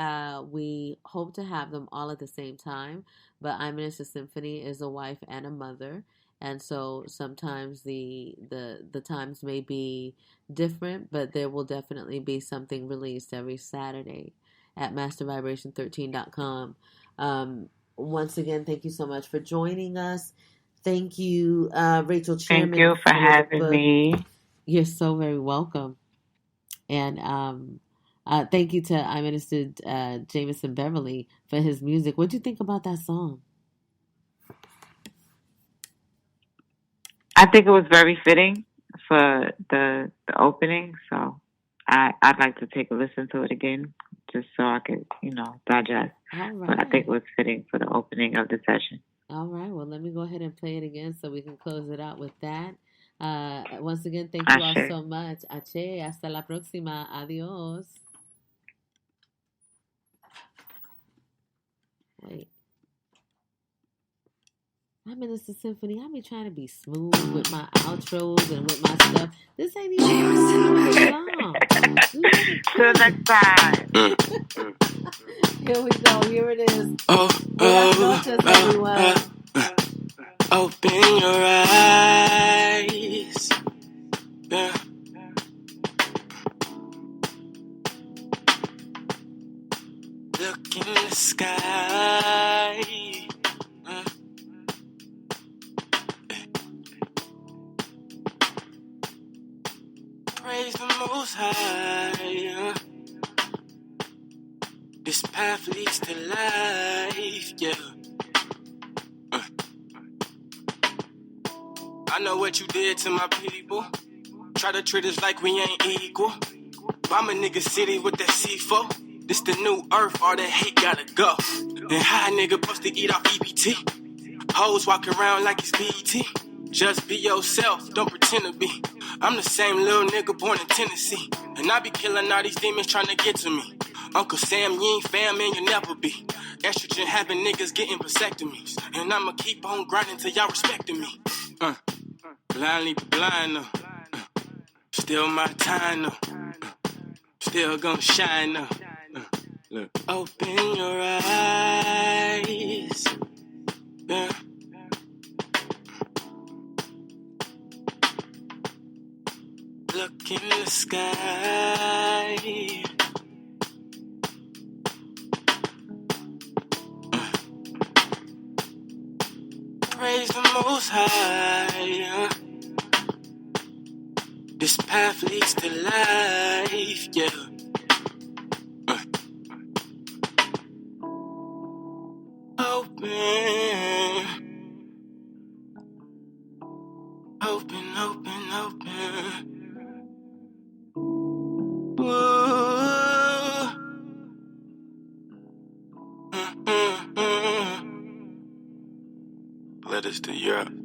Speaker 3: We hope to have them all at the same time. But I'm Minister Symphony is a wife and a mother, and so sometimes the times may be different, but there will definitely be something released every Saturday at mastervibration13.com. Once again, thank you so much for joining us. Thank you, Rachel Chairman.
Speaker 1: Thank you for having me.
Speaker 3: You're so very welcome. And thank you to I Minister Jameson Beverly for his music. What do you think about that song?
Speaker 1: I think it was very fitting for the opening, so I'd like to take a listen to it again just so I could, digest.
Speaker 3: All right.
Speaker 1: But I think it was fitting for the opening of the session.
Speaker 3: All right. Well, let me go ahead and play it again so we can close it out with that. Once again, thank you all so much. Ache, hasta la próxima. Adios. Wait. I'm Minister Symphony. I be trying to be smooth with my outros and with my stuff. This ain't even long.
Speaker 1: Till next time.
Speaker 3: Here we go. Here it is. Buenas noches, everyone.
Speaker 2: Open your eyes. Yeah. Look in the sky. Praise the Most High. This path leads to life, yeah. I know what you did to my people. Try to treat us like we ain't equal. Bomb a nigga city with that C4. This the new earth, all that hate gotta go. And high nigga supposed to eat off EBT. Hoes walk around like it's BET. Just be yourself, don't pretend to be. I'm the same little nigga born in Tennessee. And I be killing all these demons trying to get to me. Uncle Sam, you ain't fam and you'll never be. Estrogen having niggas getting vasectomies. And I'ma keep on grinding till y'all respecting me. Blindly blind though. Still my time though. Still gonna shine though. Look. Open your eyes. Yeah. Look in the sky. Praise the Most High. This path leads to life, yeah. Open. Let us to Europe.